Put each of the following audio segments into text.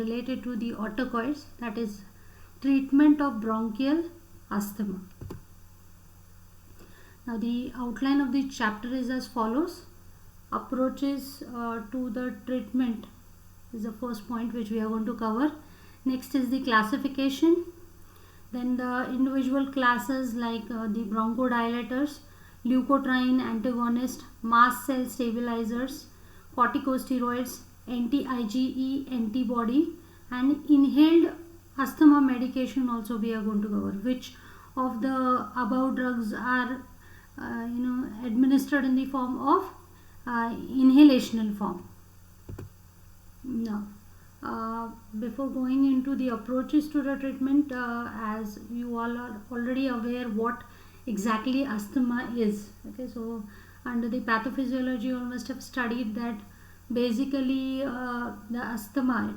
related to the autocoids, that is treatment of bronchial asthma. Now the outline of the chapter is as follows. Approaches to the treatment is the first point which we are going to cover. Next is the classification, then the individual classes like the bronchodilators, leukotriene antagonist, mast cell stabilizers, corticosteroids, anti-IgE antibody, and inhaled asthma medication also we are going to cover. Which of the above drugs are administered in the form of inhalational form. Now before going into the approaches to the treatment, as you all are already aware what exactly asthma is. Okay, so under the pathophysiology you must have studied that basically the asthma,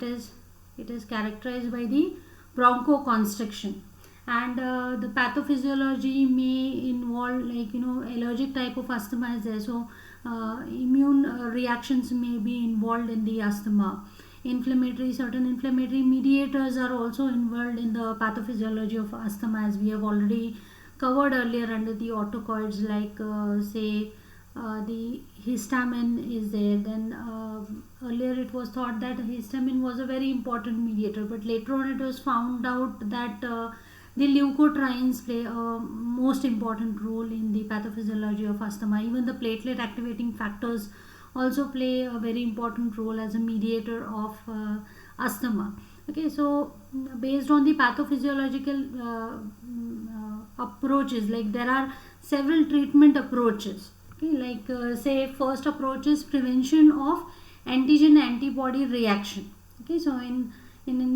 it is characterized by the bronchoconstriction, and the pathophysiology may involve allergic type of asthma is there, so immune reactions may be involved in the asthma. Certain inflammatory mediators are also involved in the pathophysiology of asthma, as we have already covered earlier under the autocoids, like the histamine is there. Then earlier it was thought that histamine was a very important mediator, but later on it was found out that the leukotrienes play a most important role in the pathophysiology of asthma. Even the platelet activating factors also play a very important role as a mediator of asthma. Okay, so based on the pathophysiological approaches, like there are several treatment approaches. Okay, like say first approach is prevention of antigen antibody reaction. Okay, so in an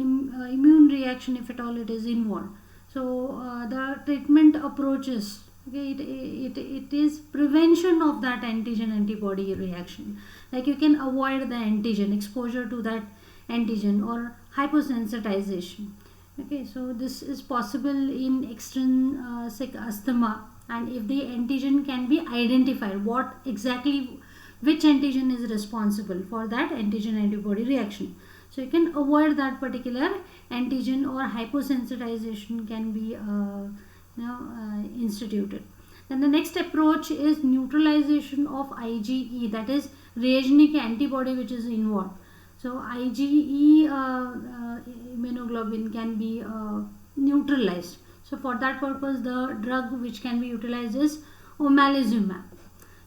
immune reaction, if at all it is involved, so the treatment approaches, okay, it is prevention of that antigen antibody reaction. Like you can avoid the antigen exposure to that antigen, or hyposensitization. Okay, so this is possible in extrinsic asthma, and if the antigen can be identified, which antigen is responsible for that antigen antibody reaction, so you can avoid that particular antigen, or hyposensitization can be instituted. Then the next approach is neutralization of IgE, that is reagenic antibody which is involved. So IgE immunoglobulin can be neutralized. So for that purpose the drug which can be utilized is omalizumab.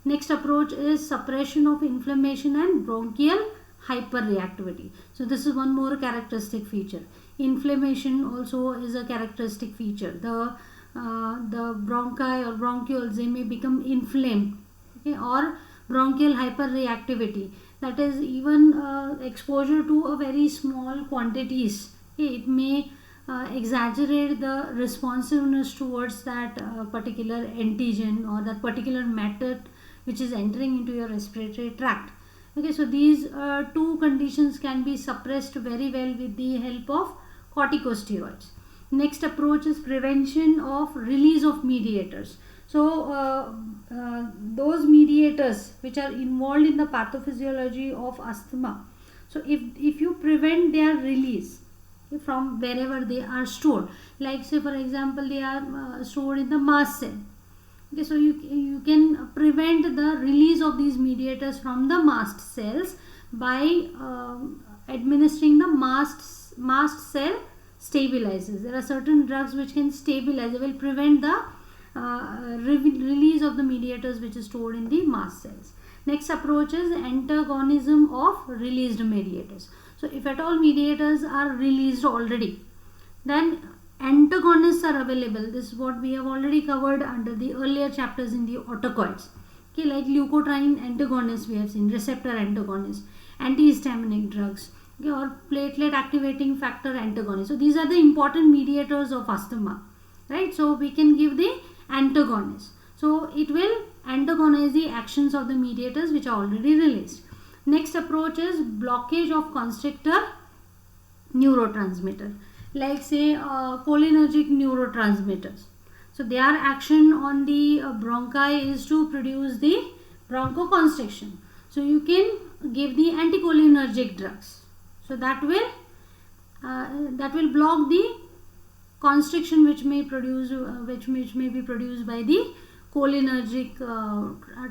Next approach is suppression of inflammation and bronchial hyperreactivity. So this is one more characteristic feature. Inflammation also is a characteristic feature. The bronchi or bronchioles, they may become inflamed, okay, or bronchial hyperreactivity, that is even exposure to a very small quantities, okay, it may exaggerate the responsiveness towards that particular antigen or that particular matter which is entering into your respiratory tract. Okay, so these two conditions can be suppressed very well with the help of corticosteroids. Next approach is prevention of release of mediators. So those mediators which are involved in the pathophysiology of asthma, so if you prevent their release from wherever they are stored, like say for example they are stored in the mast cell. Okay, so you can prevent the release of these mediators from the mast cells by administering the mast cell stabilizers. There are certain drugs which can stabilize, they will prevent the release of the mediators which is stored in the mast cells. Next approach is antagonism of released mediators. So if at all mediators are released already, then antagonists are available. This is what we have already covered under the earlier chapters in the autocoids. Okay, like leukotriene antagonists we have seen, receptor antagonists, antihistaminic drugs, okay, or platelet activating factor antagonists. So these are the important mediators of asthma, right? So we can give the antagonist. So it will antagonize the actions of the mediators which are already released. Next approach is blockage of constrictor neurotransmitter, like say cholinergic neurotransmitters. So their action on the bronchi is to produce the bronchoconstriction. So you can give the anticholinergic drugs. So that will that will block the constriction which may produce which may be produced by the cholinergic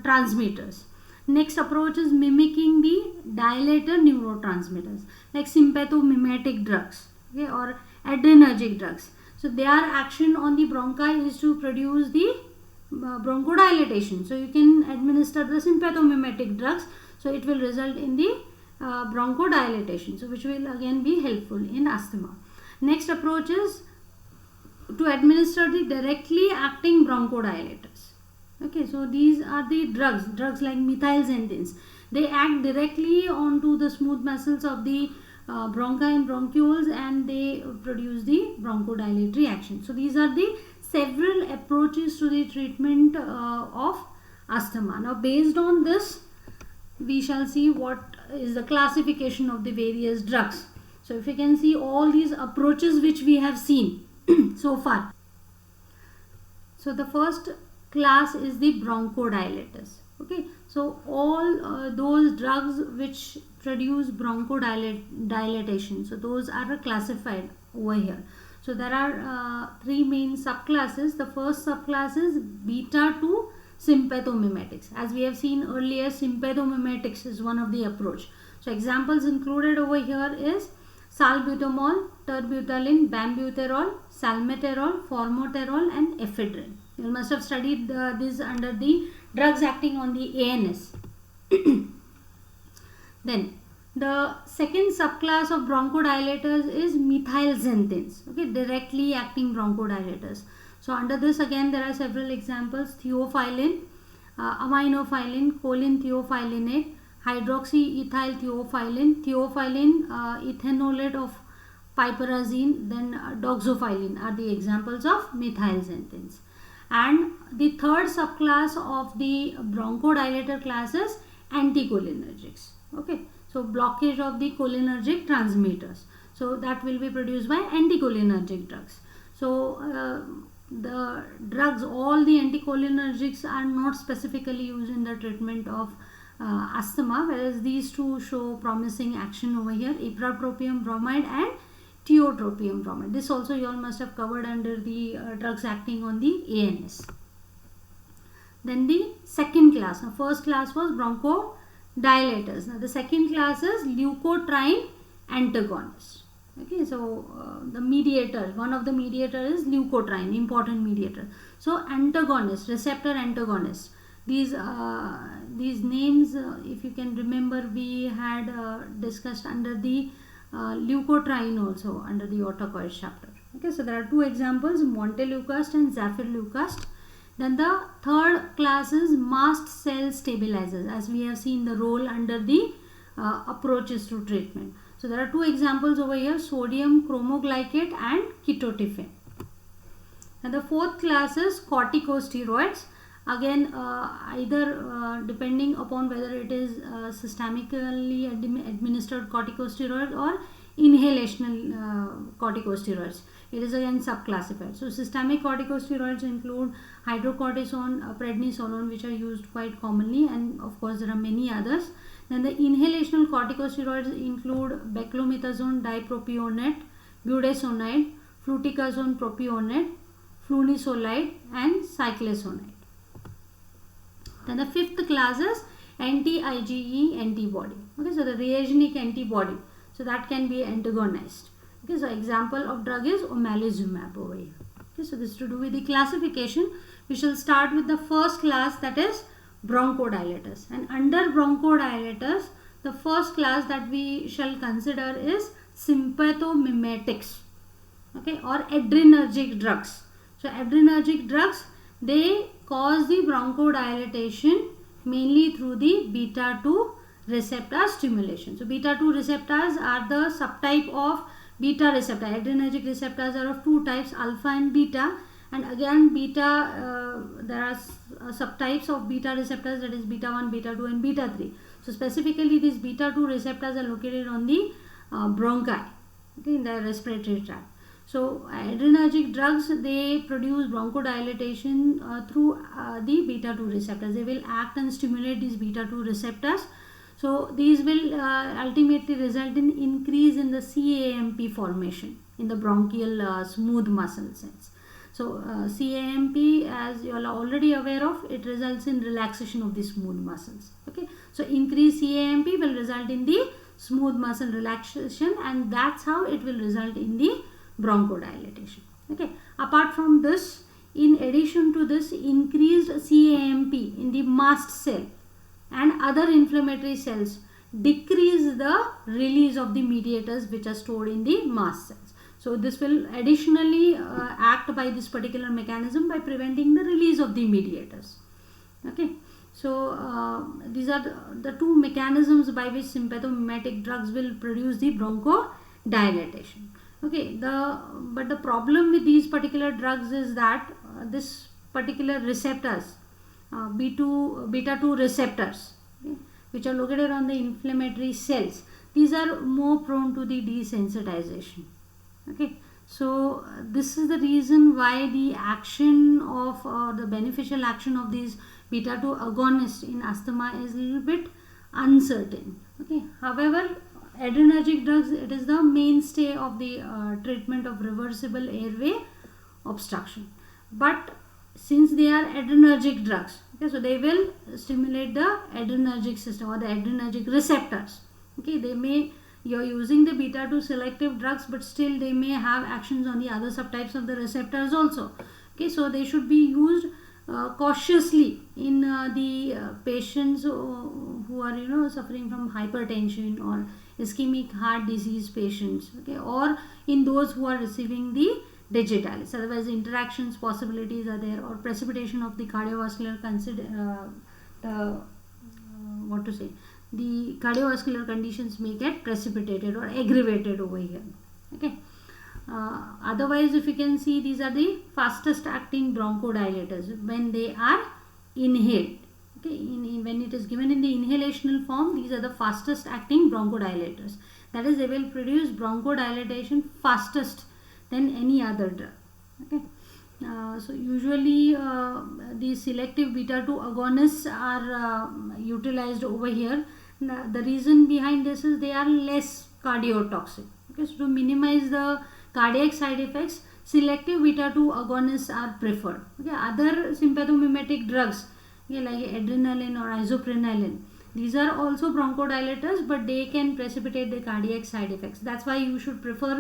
transmitters. Next approach is mimicking the dilator neurotransmitters like sympathomimetic drugs, okay, or adrenergic drugs. So their action on the bronchi is to produce the bronchodilation. So you can administer the sympathomimetic drugs, so it will result in the bronchodilation, so which will again be helpful in asthma. Next approach is to administer the directly acting bronchodilators. Okay, so these are the drugs like methylxanthines. They act directly onto the smooth muscles of the bronchi and bronchioles, and they produce the bronchodilatory action. So these are the several approaches to the treatment of asthma. Now based on this, we shall see what is the classification of the various drugs. So if you can see all these approaches which we have seen so far. So the first class is the bronchodilators. Okay, so all those drugs which produce bronchodilation, so those are classified over here. So there are three main subclasses. The first subclass is beta 2 sympathomimetics. As we have seen earlier, sympathomimetics is one of the approach. So examples included over here is salbutamol, terbutaline, bambuterol, salmeterol, formoterol and ephedrine. You must have studied this under the drugs acting on the ANS. Then the second subclass of bronchodilators is methylxanthines, okay, directly acting bronchodilators. So under this again there are several examples: theophylline, aminophylline, choline theophyllinate, hydroxyethyl theophylline, ethanolate of piperazine, then doxophylline are the examples of methylxanthines. And the third subclass of the bronchodilator class is anticholinergics. Okay, so blockage of the cholinergic transmitters. So that will be produced by anticholinergic drugs. So the drugs, all the anticholinergics are not specifically used in the treatment of asthma, whereas these two show promising action over here: ipratropium bromide and tiotropium bromide. This also you all must have covered under the drugs acting on the ANS. Then the second class. Now first class was bronchodilators. Now the second class is leukotriene antagonists. Okay, so the mediator, one of the mediator is leukotriene, important mediator. So antagonist, receptor antagonist. These names, if you can remember, we had discussed under the leukotriene also under the autocoil chapter. Okay, so there are two examples: montelukast and zafirlukast. Then the third class is mast cell stabilizers, as we have seen the role under the approaches to treatment. So there are two examples over here: sodium chromoglycate and ketotifen. And the fourth class is corticosteroids. Again, either depending upon whether it is systemically administered corticosteroid or inhalational corticosteroids. It is again subclassified. So systemic corticosteroids include hydrocortisone, prednisolone, which are used quite commonly, and of course there are many others. Then the inhalational corticosteroids include beclomethasone dipropionate, budesonide, fluticasone propionate, flunisolide and cyclesonide. Then the fifth class is anti-IgE antibody. Okay, so the reagenic antibody, so that can be antagonized. Okay, so example of drug is omalizumab over here. Okay, so this is to do with the classification. We shall start with the first class, that is bronchodilators. And under bronchodilators, the first class that we shall consider is sympathomimetics, okay, or adrenergic drugs. So adrenergic drugs, they cause the bronchodilation mainly through the beta 2 receptor stimulation. So beta 2 receptors are the subtype of beta receptor. Adrenergic receptors are of two types, alpha and beta. And again beta, there are subtypes of beta receptors, that is beta 1, beta 2 and beta 3. So specifically these beta 2 receptors are located on the bronchi, okay, in the respiratory tract. So adrenergic drugs, they produce bronchodilation through the beta 2 receptors. They will act and stimulate these beta 2 receptors. So these will ultimately result in increase in the CAMP formation in the bronchial smooth muscle cells. So CAMP, as you are already aware of, it results in relaxation of the smooth muscles. Okay, so increased CAMP will result in the smooth muscle relaxation, and that's how it will result in the bronchodilation. Okay, apart from this, in addition to this, increased CAMP in the mast cell and other inflammatory cells decrease the release of the mediators which are stored in the mast cells. So this will additionally act by this particular mechanism by preventing the release of the mediators. Okay, so these are the two mechanisms by which sympathomimetic drugs will produce the bronchodilation. Okay, but the problem with these particular drugs is that this particular receptors, beta 2 receptors, okay, which are located on the inflammatory cells, these are more prone to the desensitization. Okay, so this is the reason why the action of the beneficial action of these beta 2 agonists in asthma is a little bit uncertain. Okay, however, adrenergic drugs, it is the mainstay of the treatment of reversible airway obstruction. But since they are adrenergic drugs, okay, so they will stimulate the adrenergic system or the adrenergic receptors. Okay, they may, you're using the beta 2 selective drugs, but still they may have actions on the other subtypes of the receptors also. Okay, so they should be used cautiously in the patients who are suffering from hypertension or ischemic heart disease patients, okay, or in those who are receiving the digitalis. Otherwise, interactions possibilities are there, or precipitation of the cardiovascular the cardiovascular conditions may get precipitated or aggravated over here. Okay. Otherwise, if you can see, these are the fastest acting bronchodilators when they are inhaled. Okay, when it is given in the inhalational form, these are the fastest acting bronchodilators. That is, they will produce bronchodilation fastest than any other drug. Okay. So usually these selective beta 2 agonists are utilized over here. The reason behind this is they are less cardiotoxic. Okay, so to minimize the cardiac side effects, selective beta 2 agonists are preferred. Okay, other sympathomimetic drugs, okay, like adrenaline or isoprenaline, these are also bronchodilators, but they can precipitate the cardiac side effects. That's why you should prefer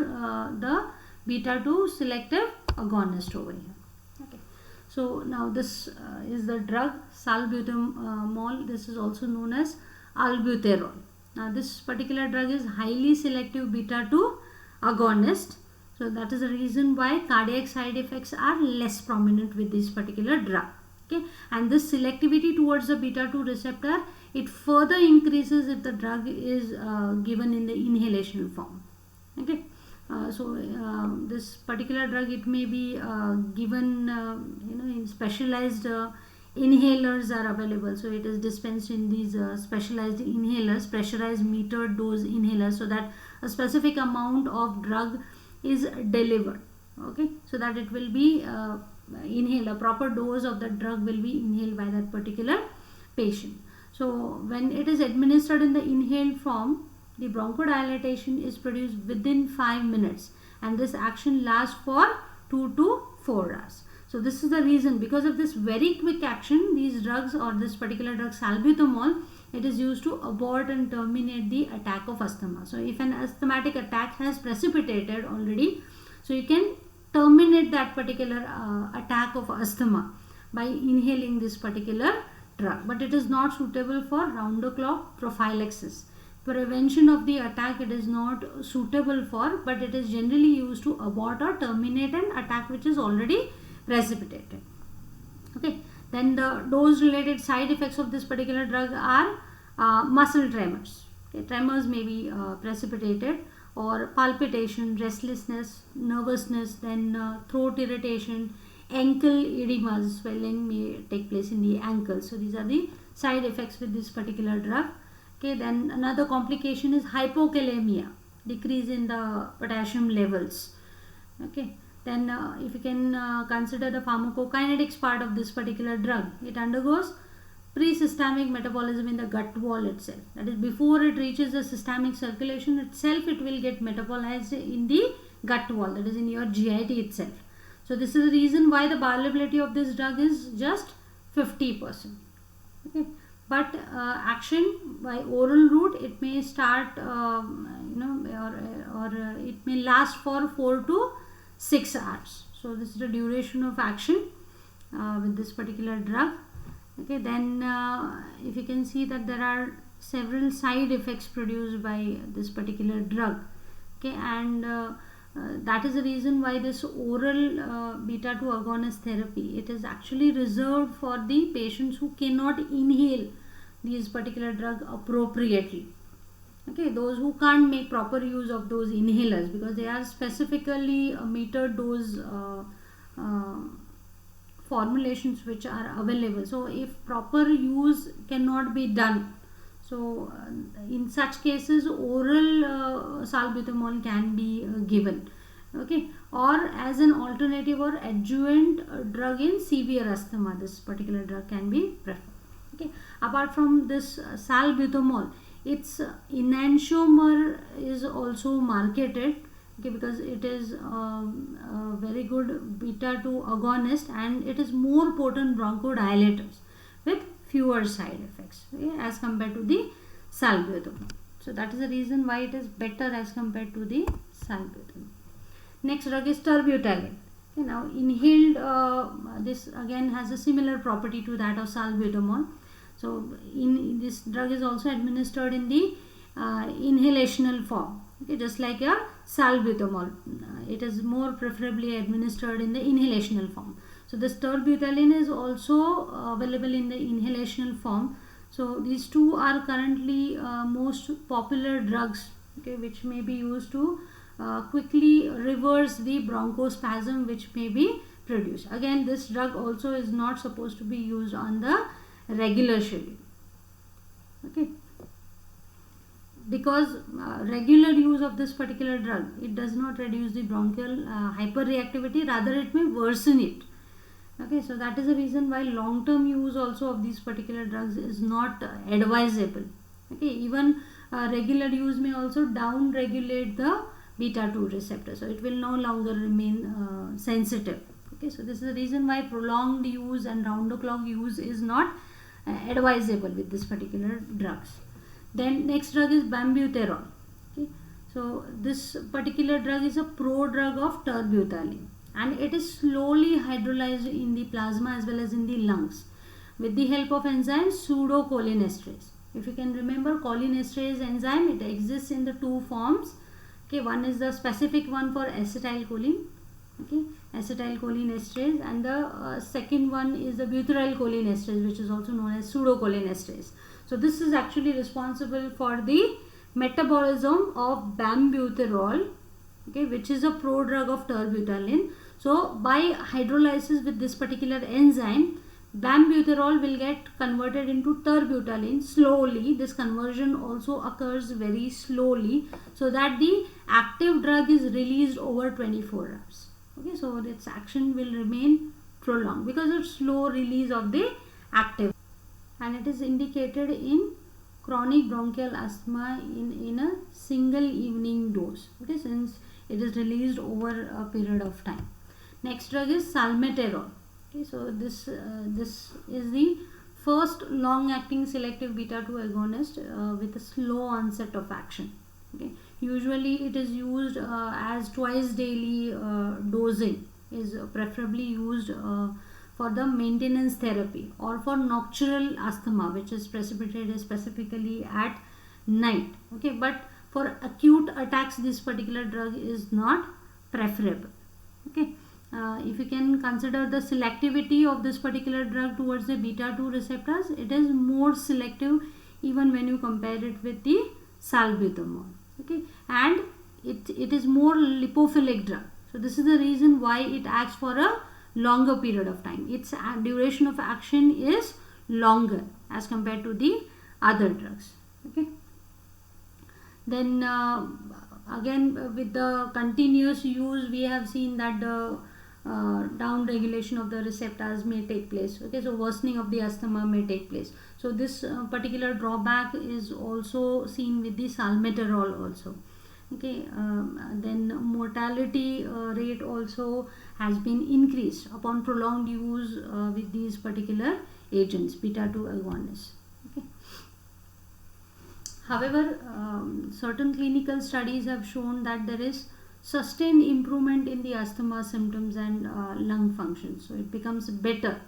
the beta 2 selective agonist over here. Okay, so now this is the drug salbutamol. This is also known as albuterol. Now this particular drug is highly selective beta 2 agonist. So that is the reason why cardiac side effects are less prominent with this particular drug. Okay, and this selectivity towards the beta 2 receptor, it further increases if the drug is given in the inhalation form. Okay. This particular drug, it may be given in specialized inhalers are available, so it is dispensed in these specialized inhalers, pressurized metered dose inhalers, so that a specific amount of drug is delivered. Okay, so that it will be inhaled, a proper dose of the drug will be inhaled by that particular patient. So when it is administered in the inhaled form, the bronchodilation is produced within 5 minutes, and this action lasts for 2 to 4 hours. So this is the reason, because of this very quick action, these drugs or this particular drug salbutamol, it is used to abort and terminate the attack of asthma. So if an asthmatic attack has precipitated already, so you can terminate that particular attack of asthma by inhaling this particular drug, but it is not suitable for round the clock prophylaxis. Prevention of the attack it is not suitable for, but it is generally used to abort or terminate an attack which is already precipitated. Okay, then the dose related side effects of this particular drug are muscle tremors. Okay, tremors may be precipitated, or palpitation, restlessness, nervousness, then throat irritation, ankle edema, swelling may take place in the ankles. So these are the side effects with this particular drug. Okay, then another complication is hypokalemia, decrease in the potassium levels. Okay, then if you can consider the pharmacokinetics part of this particular drug, it undergoes pre-systemic metabolism in the gut wall itself. That is, before it reaches the systemic circulation itself, it will get metabolized in the gut wall, that is in your GIT itself. So this is the reason why the bioavailability of this drug is just 50%. Okay. But action by oral route, it may start, it may last for 4 to 6 hours. So this is the duration of action with this particular drug. Okay, then if you can see that there are several side effects produced by this particular drug. Okay, and that is the reason why this oral beta 2 agonist therapy, it is actually reserved for the patients who cannot inhale these particular drug appropriately. Okay, those who can't make proper use of those inhalers, because they are specifically metered dose formulations which are available. So if proper use cannot be done, so in such cases oral salbutamol can be given. Okay, or as an alternative or adjuvant drug in severe asthma, this particular drug can be preferred. Okay, apart from this salbutamol, its enantiomer is also marketed. Okay, because it is a very good beta 2 agonist, and it is more potent bronchodilators with fewer side effects, okay, as compared to the salbutamol. So that is the reason why it is better as compared to the salbutamol. Next drug is terbutaline. Okay, now inhaled, this again has a similar property to that of salbutamol. So this drug is also administered in the inhalational form. Okay, just like a salbutamol, it is more preferably administered in the inhalational form. So this terbutaline is also available in the inhalational form. So these two are currently most popular drugs, okay, which may be used to quickly reverse the bronchospasm which may be produced. Again, this drug also is not supposed to be used on the regular schedule. Okay, because regular use of this particular drug, it does not reduce the bronchial hyperreactivity, rather it may worsen it. Okay, so that is the reason why long-term use also of these particular drugs is not advisable. Okay, even regular use may also down-regulate the beta 2 receptor, so it will no longer remain sensitive. Okay, so this is the reason why prolonged use and round-the-clock use is not advisable with this particular drugs. Then next drug is bambuterol. Okay, so this particular drug is a prodrug of terbutaline, and it is slowly hydrolyzed in the plasma as well as in the lungs with the help of enzyme pseudocholinesterase. If you can remember, cholinesterase enzyme, it exists in the two forms. Okay, one is the specific one for acetylcholine, okay, acetylcholinesterase, and the second one is the butyrylcholinesterase, which is also known as pseudocholinesterase. So this is actually responsible for the metabolism of bambuterol, okay, which is a prodrug of terbutaline. So by hydrolysis with this particular enzyme, bambuterol will get converted into terbutaline slowly. This conversion also occurs very slowly, so that the active drug is released over 24 hours. Okay, so its action will remain prolonged because of slow release of the active, and it is indicated in chronic bronchial asthma in a single evening dose. Okay, since it is released over a period of time. Next drug is salmeterol. Okay, so this is the first long-acting selective beta 2 agonist with a slow onset of action. Okay, usually it is used as twice daily dosing is preferably used for the maintenance therapy or for nocturnal asthma, which is precipitated specifically at night. Okay, but for acute attacks, this particular drug is not preferable. Okay, if you can consider the selectivity of this particular drug towards the beta 2 receptors, it is more selective even when you compare it with the salbutamol. Okay, and it is more lipophilic drug. So this is the reason why it acts for a longer period of time. Its duration of action is longer as compared to the other drugs. Okay, then again with the continuous use, we have seen that the down regulation of the receptors may take place. Okay, so worsening of the asthma may take place. So this particular drawback is also seen with the salmeterol also. Okay, then mortality rate also has been increased upon prolonged use with these particular agents, beta 2 agonists. Okay. However, certain clinical studies have shown that there is sustained improvement in the asthma symptoms and lung function. So it becomes better.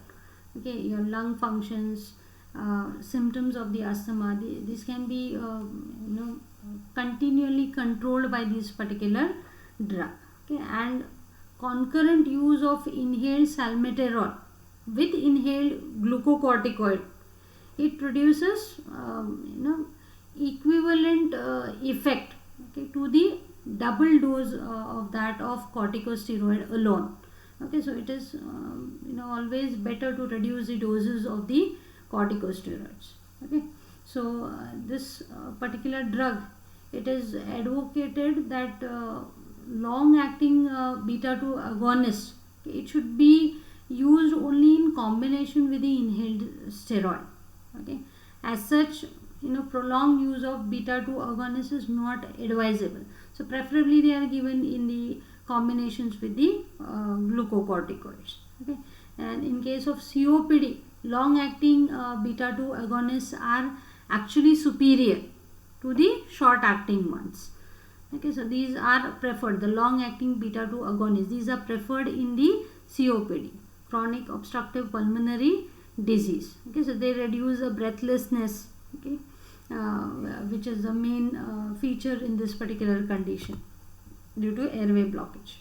Okay, your lung functions, symptoms of the asthma, this can be continually controlled by this particular drug. Okay, and concurrent use of inhaled salmeterol with inhaled glucocorticoid, it produces equivalent effect, okay, to the double dose of that of corticosteroid alone. Okay, so it is always better to reduce the doses of the corticosteroids. Okay, so this particular drug, it is advocated that long acting beta 2 agonist, it should be used only in combination with the inhaled steroid. Okay, as such, prolonged use of beta 2 agonist is not advisable. So preferably they are given in the combinations with the glucocorticoids. Okay, and in case of COPD, long acting beta 2 agonists are actually superior to the short acting ones. Okay, so these are preferred, the long acting beta 2 agonists, these are preferred in the COPD, chronic obstructive pulmonary disease. Okay, so they reduce the breathlessness, okay, which is the main feature in this particular condition due to airway blockage.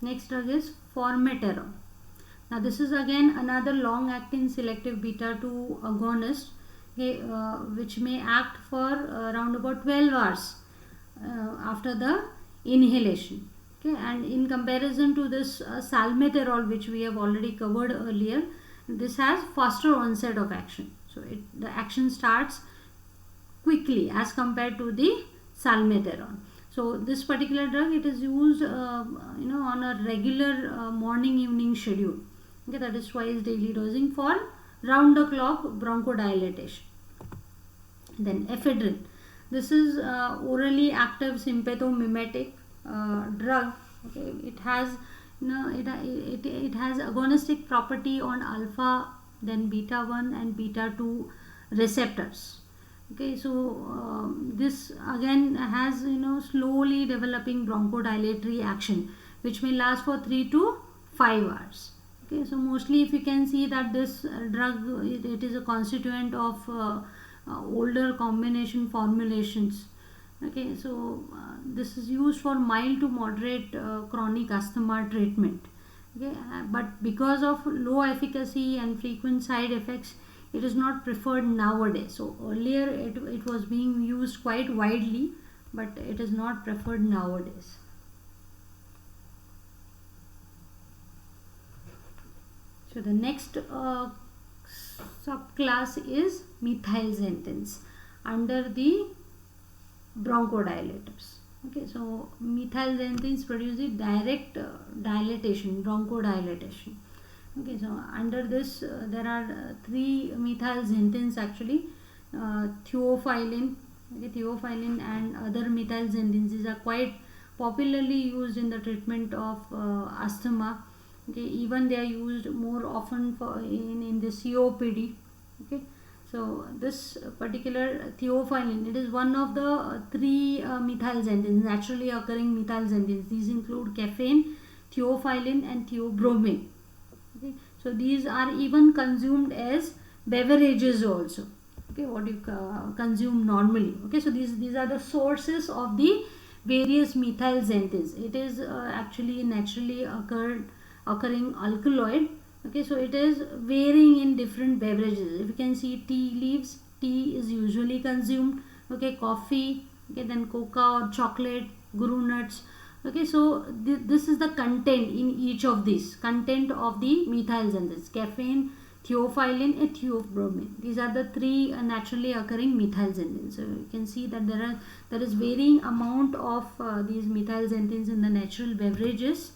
Next drug is formoterol. Now this is again another long acting selective beta 2 agonist, okay, which may act for around about 12 hours after the inhalation. Okay, and in comparison to this salmeterol, which we have already covered earlier, this has faster onset of action. So the action starts quickly as compared to the salmeterol. So this particular drug, it is used on a regular morning evening schedule. Okay, that is twice daily dosing for round the clock bronchodilation. Then ephedrine. This is orally active sympathomimetic drug. Okay, it has it has agonistic property on alpha, then beta 1 and beta 2 receptors. Okay, so this again has slowly developing bronchodilatory action, which may last for 3 to 5 hours. Okay, so mostly if you can see that this drug, it is a constituent of older combination formulations. Okay, so this is used for mild to moderate chronic asthma treatment. Okay, but because of low efficacy and frequent side effects, it is not preferred nowadays. So earlier it was being used quite widely, but it is not preferred nowadays. So the next subclass is methylxanthines under the bronchodilators. Okay, so methylxanthines produce the direct dilatation, bronchodilation. Okay, so under this there are three methylxanthines actually, theophylline, okay, theophylline and other methylxanthines. These are quite popularly used in the treatment of asthma. Okay, even they are used more often for in the COPD. Okay, so this particular theophylline, it is one of the three methylxanthines, naturally occurring methylxanthines. These include caffeine, theophylline and theobromine. Okay, so these are even consumed as beverages also. Okay, what you consume normally. Okay, so these are the sources of the various methylxanthines. It is actually naturally occurring alkaloid. Okay, so it is varying in different beverages. If you can see, tea leaves, tea is usually consumed. Okay, coffee, okay, then cocoa or chocolate, guru nuts. Okay, so this is the content in each of these, content of the methylxanthines: caffeine, theophylline, and theobromine. These are the three naturally occurring methylxanthines. So you can see that there is varying amount of these methylxanthines in the natural beverages.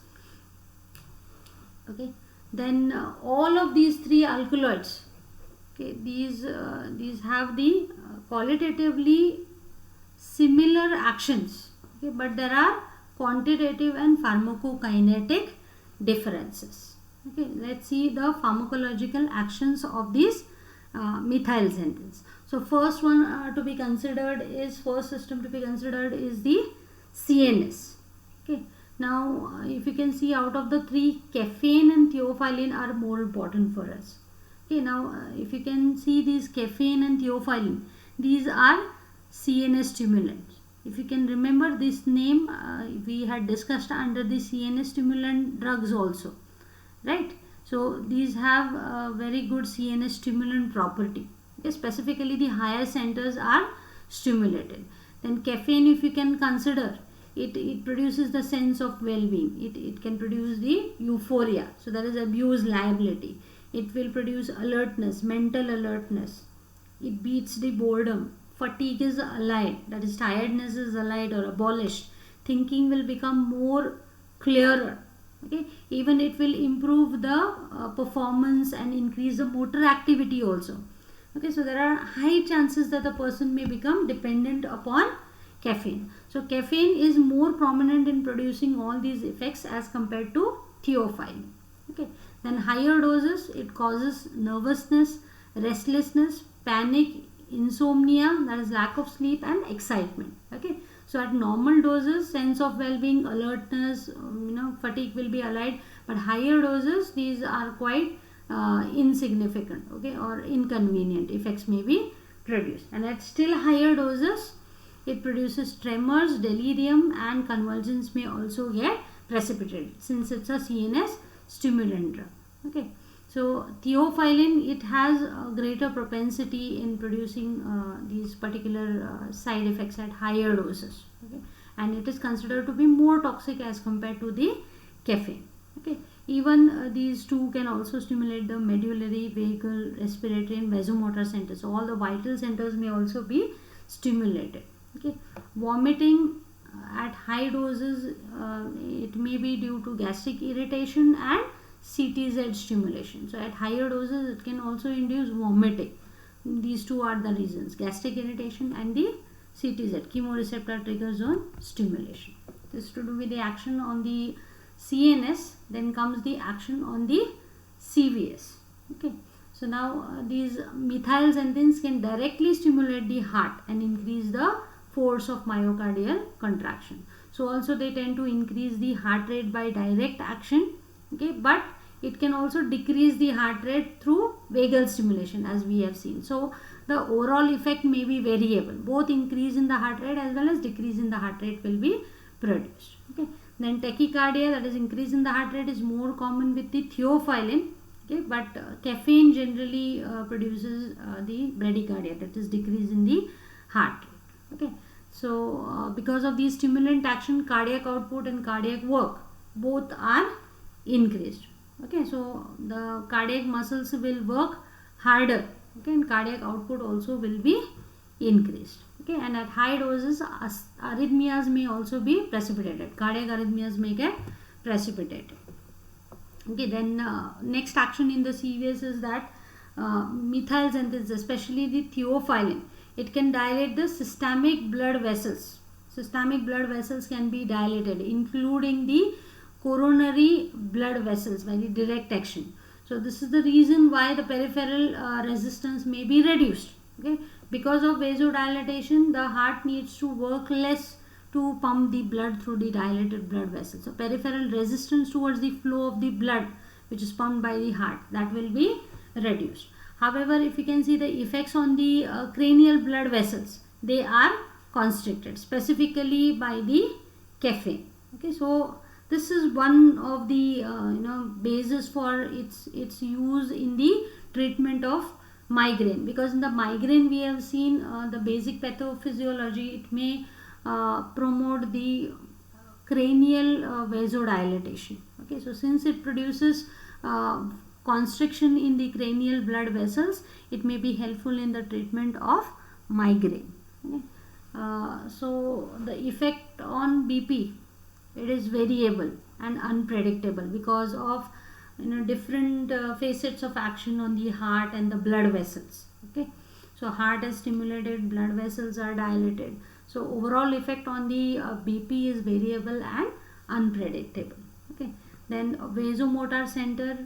Okay, then all of these three alkaloids, okay, these have the qualitatively similar actions, okay, but there are quantitative and pharmacokinetic differences. Okay, let's see the pharmacological actions of these methylxanthines. So first one to be considered is, first system to be considered is the CNS. Okay, now if you can see, out of the three, caffeine and theophylline are more important for us. Okay, now if you can see, these caffeine and theophylline, these are CNS stimulants. If you can remember this name, we had discussed under the CNS stimulant drugs also, right? So these have a very good CNS stimulant property. Okay, specifically the higher centers are stimulated. Then caffeine, if you can consider, it produces the sense of well-being. It can produce the euphoria, so that is abuse liability. It will produce alertness, mental alertness. It beats the boredom. Fatigue is allied, that is tiredness is allied or abolished. Thinking will become more clearer. Okay, even it will improve the performance and increase the motor activity also. Okay, so there are high chances that the person may become dependent upon caffeine. So caffeine is more prominent in producing all these effects as compared to theophylline. Okay, then higher doses, it causes nervousness, restlessness, panic, insomnia, that is lack of sleep, and excitement. Okay, so at normal doses, sense of well-being, alertness, fatigue will be allied, but higher doses, these are quite insignificant, okay, or inconvenient effects may be produced. And at still higher doses, it produces tremors, delirium, and convulsions may also get precipitated, since it's a CNS stimulant drug. Okay, so theophylline, it has a greater propensity in producing these particular side effects at higher doses. Okay, and it is considered to be more toxic as compared to the caffeine. Okay, even these two can also stimulate the medullary, vagal, respiratory, and vasomotor centers. So all the vital centers may also be stimulated. Okay, vomiting at high doses, it may be due to gastric irritation and CTZ stimulation. So at higher doses, it can also induce vomiting. These two are the reasons: gastric irritation and the CTZ, chemoreceptor trigger zone stimulation. This is to do with the action on the CNS. Then comes the action on the CVS. Okay, so now these methylxanthines can directly stimulate the heart and increase the force of myocardial contraction. So also they tend to increase the heart rate by direct action. Okay, but it can also decrease the heart rate through vagal stimulation, as we have seen. So the overall effect may be variable. Both increase in the heart rate as well as decrease in the heart rate will be produced. Okay, then tachycardia, that is increase in the heart rate, is more common with the theophylline. Okay, but caffeine generally produces the bradycardia, that is decrease in the heart rate. Okay, so because of the stimulant action, cardiac output and cardiac work both are increased. Okay, so the cardiac muscles will work harder. Okay, and cardiac output also will be increased. Okay, and at high doses, arrhythmias may also be precipitated. Cardiac arrhythmias may get precipitated. Okay, then next action in the CVS is that methylxanthines, especially the theophylline, it can dilate the systemic blood vessels. Systemic blood vessels can be dilated, including the coronary blood vessels, by the direct action. So this is the reason why the peripheral resistance may be reduced. Okay, because of vasodilatation, the heart needs to work less to pump the blood through the dilated blood vessels. So peripheral resistance towards the flow of the blood which is pumped by the heart, that will be reduced. However, if you can see the effects on the cranial blood vessels, they are constricted, specifically by the caffeine. Okay, so this is one of the basis for its use in the treatment of migraine, because in the migraine we have seen the basic pathophysiology. It may promote the cranial vasodilatation. Okay, so since it produces constriction in the cranial blood vessels. It may be helpful in the treatment of migraine. Okay. So the effect on BP, it is variable and unpredictable because of different facets of action on the heart and the blood vessels. Okay, so heart is stimulated, blood vessels are dilated. So overall effect on the BP is variable and unpredictable. Okay, then vasomotor center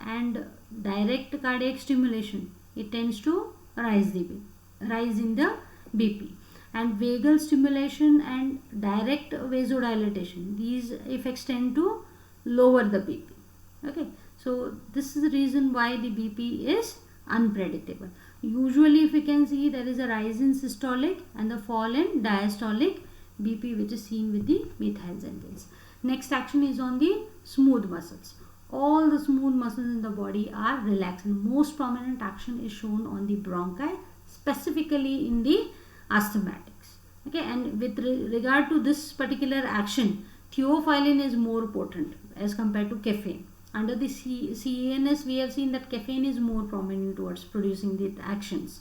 and direct cardiac stimulation, it tends to rise in the BP, and vagal stimulation and direct vasodilatation, these effects tend to lower the BP. Okay, so this is the reason why the BP is unpredictable. Usually if you can see, there is a rise in systolic and the fall in diastolic BP, which is seen with the methylxanthines. Next action is on the smooth muscles. All the smooth muscles in the body are relaxed, and most prominent action is shown on the bronchi, specifically in the asthmatics. Okay, and with regard to this particular action, theophylline is more potent as compared to caffeine. Under the CANS, we have seen that caffeine is more prominent towards producing the actions.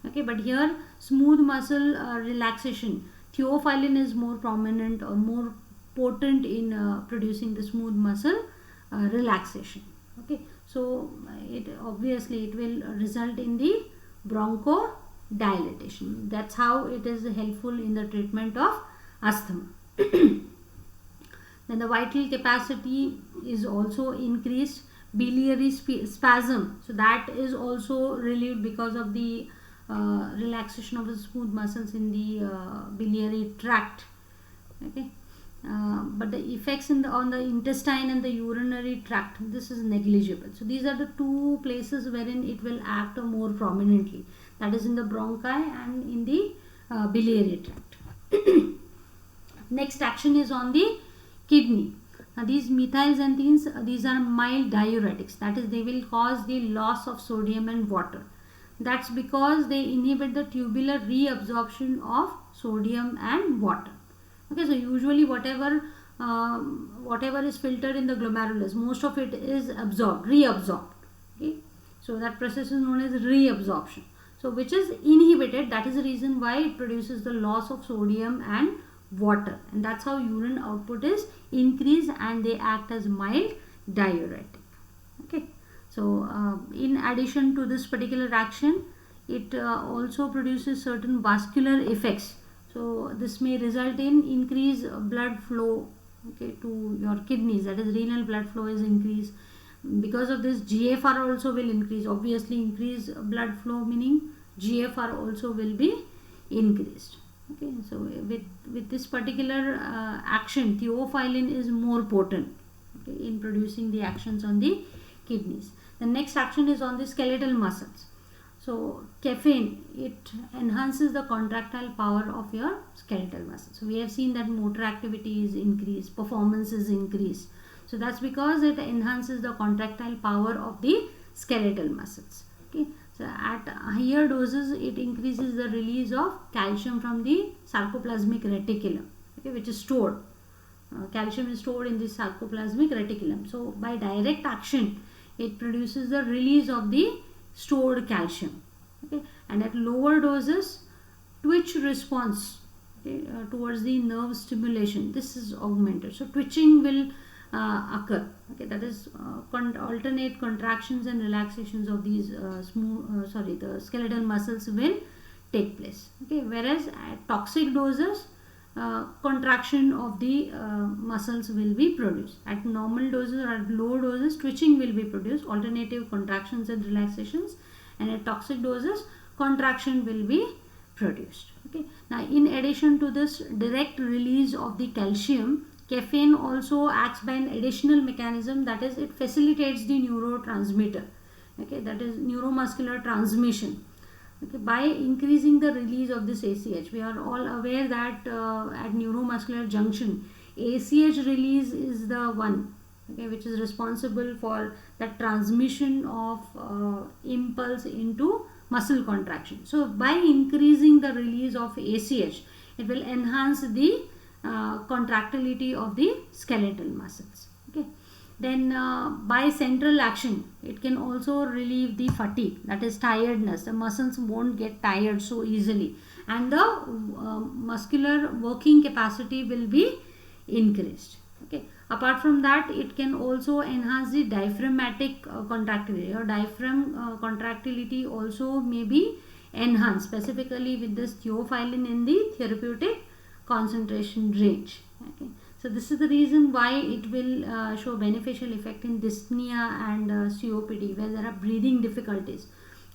Okay, but here smooth muscle relaxation, theophylline is more prominent or more potent in producing the smooth muscle relaxation. Okay, so it obviously it will result in the bronchodilation. That's how it is helpful in the treatment of asthma. Then the vital capacity is also increased. Biliary spasm, so that is also relieved because of the relaxation of the smooth muscles in the biliary tract. Okay, but the effects on the intestine and the urinary tract, this is negligible. So these are the two places wherein it will act more prominently, that is in the bronchi and in the biliary tract. Next action is on the kidney. Now these methylxanthines, these are mild diuretics, that is they will cause the loss of sodium and water. That's because they inhibit the tubular reabsorption of sodium and water. Okay, so usually whatever is filtered in the glomerulus, most of it is reabsorbed. Okay, so that process is known as reabsorption. So which is inhibited, that is the reason why it produces the loss of sodium and water, and that's how urine output is increased and they act as mild diuretic. Okay, so in addition to this particular action, it also produces certain vascular effects. So this may result in increased blood flow, okay, to your kidneys, that is renal blood flow is increased. Because of this, GFR also will increase. Obviously increased blood flow meaning GFR also will be increased. Okay, so with this particular action, theophylline is more potent, okay, in producing the actions on the kidneys. The next action is on the skeletal muscles. So caffeine, it enhances the contractile power of your skeletal muscles. So we have seen that motor activity is increased, performance is increased. So that's because it enhances the contractile power of the skeletal muscles. Okay, so at higher doses, it increases the release of calcium from the sarcoplasmic reticulum, okay, which is stored. Calcium is stored in the sarcoplasmic reticulum. So by direct action, it produces the release of the stored calcium. Okay, and at lower doses, twitch response, okay, towards the nerve stimulation, this is augmented. So twitching will occur. Okay, that is alternate contractions and relaxations of these the skeletal muscles will take place. Okay, whereas at toxic doses, contraction of the muscles will be produced. At normal doses or at low doses, twitching will be produced, alternative contractions and relaxations, and at toxic doses, contraction will be produced. Okay, now in addition to this direct release of the calcium, caffeine also acts by an additional mechanism, that is it facilitates the neurotransmitter, okay, that is neuromuscular transmission. Okay, by increasing the release of this ACH, we are all aware that at neuromuscular junction, ACH release is the one, okay, which is responsible for the transmission of impulse into muscle contraction. So by increasing the release of ACH, it will enhance the contractility of the skeletal muscles. Okay, Then by central action, it can also relieve the fatigue, that is tiredness. The muscles won't get tired so easily, and the muscular working capacity will be increased. Okay. Apart from that, it can also enhance the diaphragmatic contractility. Your diaphragm contractility also may be enhanced, specifically with this theophylline in the therapeutic concentration range. Okay. So this is the reason why it will show beneficial effect in dyspnea and COPD, where there are breathing difficulties.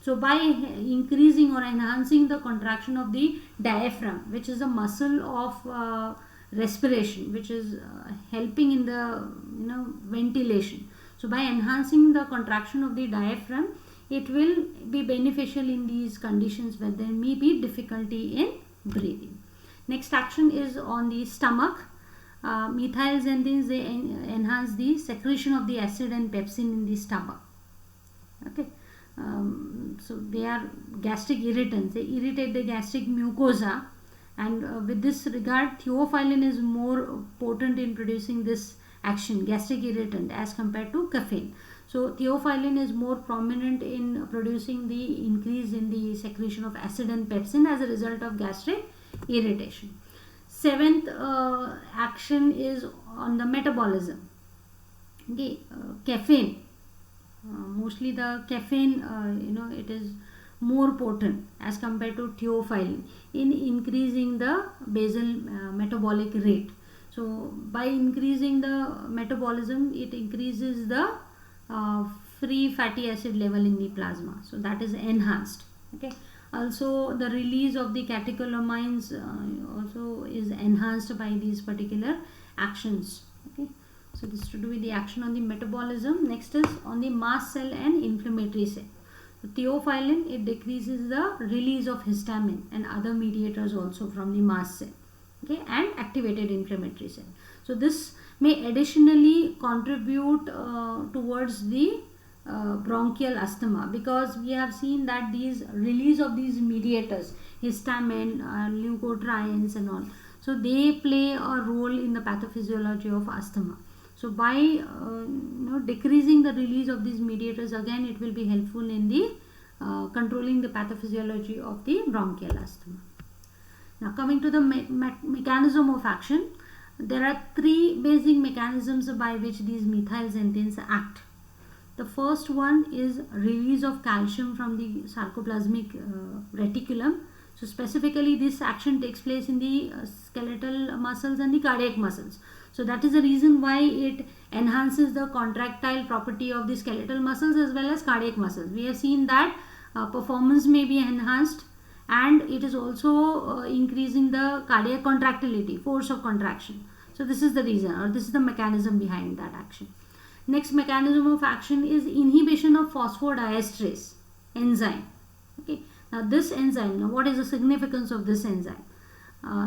So by increasing or enhancing the contraction of the diaphragm, which is a muscle of respiration, which is helping in the ventilation. So by enhancing the contraction of the diaphragm, it will be beneficial in these conditions where there may be difficulty in breathing. Next action is on the stomach. Methylxanthines, they enhance the secretion of the acid and pepsin in the stomach. Okay. So they are gastric irritants. They irritate the gastric mucosa, and with this regard, theophylline is more potent in producing this action, gastric irritant, as compared to caffeine. So theophylline is more prominent in producing the increase in the secretion of acid and pepsin as a result of gastric irritation. Seventh action is on the metabolism. Okay, caffeine. Mostly the caffeine, it is more potent as compared to theophylline in increasing the basal metabolic rate. So by increasing the metabolism, it increases the free fatty acid level in the plasma. So that is enhanced. Okay. Also the release of the catecholamines also is enhanced by these particular actions. Okay. So this is to do with the action on the metabolism. Next is on the mast cell and inflammatory cell. The theophylline, it decreases the release of histamine and other mediators also from the mast cell. Okay, and activated inflammatory cell. So this may additionally contribute towards the bronchial asthma, because we have seen that these release of these mediators, histamine, leukotrienes and all, so they play a role in the pathophysiology of asthma. So by decreasing the release of these mediators, again it will be helpful in the controlling the pathophysiology of the bronchial asthma. Now coming to the mechanism of action, there are three basic mechanisms by which these methylxanthines act. The first one is release of calcium from the sarcoplasmic reticulum. So specifically this action takes place in the skeletal muscles and the cardiac muscles. So that is the reason why it enhances the contractile property of the skeletal muscles as well as cardiac muscles. We have seen that performance may be enhanced, and it is also increasing the cardiac contractility, force of contraction. So this is the reason, or this is the mechanism behind that action. Next mechanism of action is inhibition of phosphodiesterase enzyme. Okay. Now this enzyme, what is the significance of this enzyme?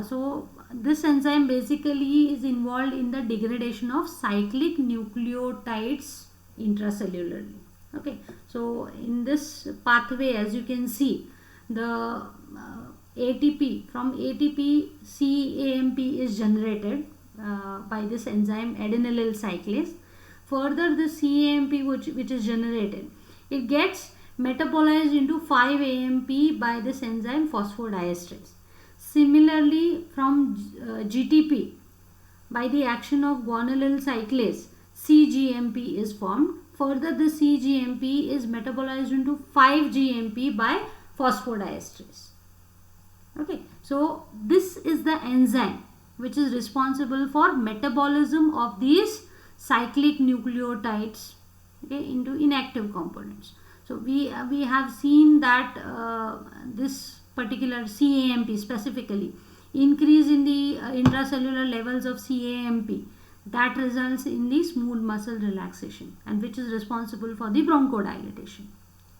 So this enzyme basically is involved in the degradation of cyclic nucleotides intracellularly. Okay. So in this pathway, as you can see, the ATP, from ATP CAMP is generated by this enzyme adenylyl cyclase. Further, the CAMP which is generated, it gets metabolized into 5-AMP by this enzyme phosphodiesterase. Similarly, from GTP, by the action of guanylyl cyclase, cGMP is formed. Further, the cGMP is metabolized into 5-GMP by phosphodiesterase. Okay, so this is the enzyme which is responsible for metabolism of these cyclic nucleotides, okay, into inactive components. So we have seen that this particular CAMP specifically increase in the intracellular levels of CAMP, that results in the smooth muscle relaxation, and which is responsible for the bronchodilation.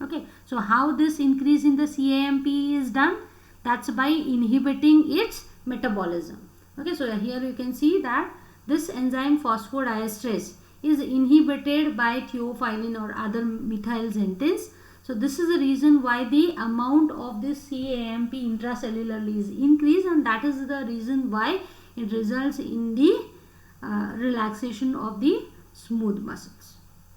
Okay, so how this increase in the CAMP is done? That's by inhibiting its metabolism. Okay, so here you can see that this enzyme phosphodiesterase is inhibited by theophylline or other methylxanthines. So this is the reason why the amount of this CAMP intracellularly is increased, and that is the reason why it results in the relaxation of the smooth muscles.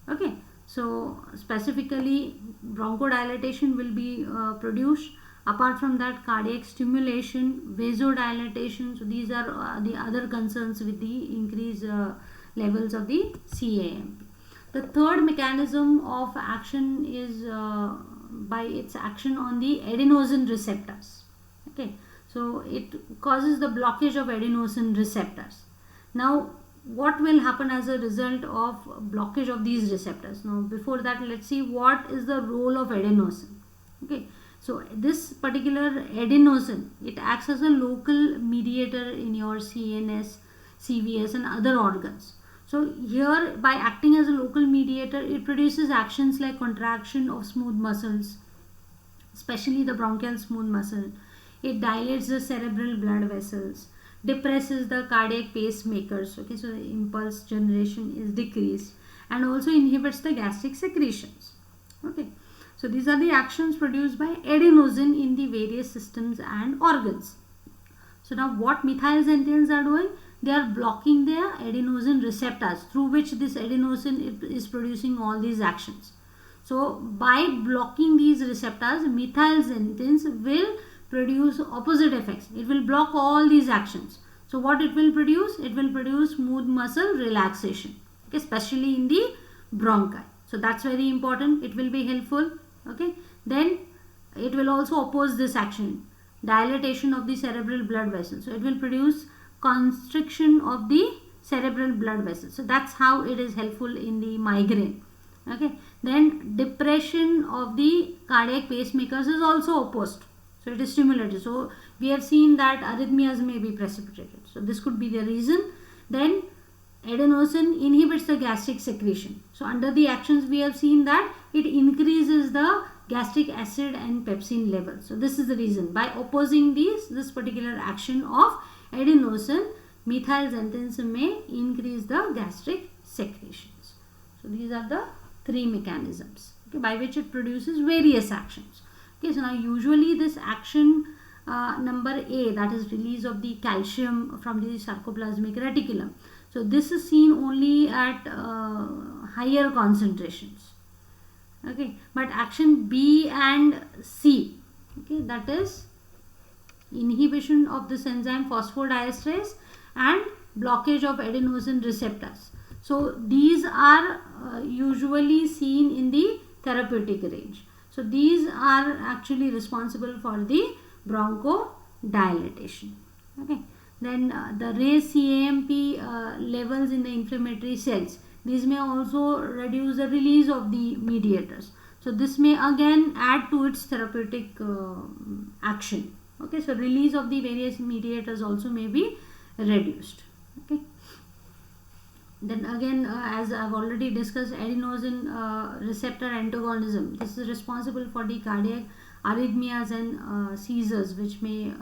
Okay, so specifically bronchodilation will be produced. Apart from that, cardiac stimulation, vasodilatation, so these are the other concerns with the increased levels of the CAMP. The third mechanism of action is by its action on the adenosine receptors. Okay, so it causes the blockage of adenosine receptors. Now what will happen as a result of blockage of these receptors? Now before that, let's see what is the role of adenosine. Okay, so this particular adenosine, it acts as a local mediator in your CNS, CVS and other organs. So here, by acting as a local mediator, it produces actions like contraction of smooth muscles, especially the bronchial smooth muscle. It dilates the cerebral blood vessels, depresses the cardiac pacemakers. Okay, so the impulse generation is decreased, and also inhibits the gastric secretions. Okay, so these are the actions produced by adenosine in the various systems and organs. So now what methylxanthins are doing? They are blocking their adenosine receptors through which this adenosine is producing all these actions. So by blocking these receptors, methylxanthins will produce opposite effects. It will block all these actions. So what it will produce? It will produce smooth muscle relaxation, okay, especially in the bronchi. So that's very important. It will be helpful. Okay, then it will also oppose this action, dilatation of the cerebral blood vessels. So it will produce constriction of the cerebral blood vessels. So that's how it is helpful in the migraine. Okay, then depression of the cardiac pacemakers is also opposed. So it is stimulated. So we have seen that arrhythmias may be precipitated. So this could be the reason. Then adenosine inhibits the gastric secretion. So under the actions we have seen that it increases the gastric acid and pepsin level. So this is the reason. By opposing this particular action of adenosine, methylxanthins may increase the gastric secretions. So these are the three mechanisms, okay, by which it produces various actions. Okay, so now usually this action number A, that is release of the calcium from the sarcoplasmic reticulum. So this is seen only at higher concentrations. Okay, but action B and C, okay, that is inhibition of this enzyme phosphodiesterase and blockage of adenosine receptors. So these are usually seen in the therapeutic range. So these are actually responsible for the bronchodilation. Okay, then the raised CAMP levels in the inflammatory cells, these may also reduce the release of the mediators. So this may again add to its therapeutic action. Okay, so release of the various mediators also may be reduced. Okay, then again as I have already discussed, adenosine receptor antagonism, this is responsible for the cardiac arrhythmias and seizures which may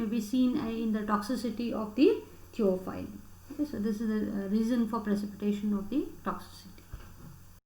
be seen in the toxicity of the theophylline. Okay, so this is the reason for precipitation of the toxicity.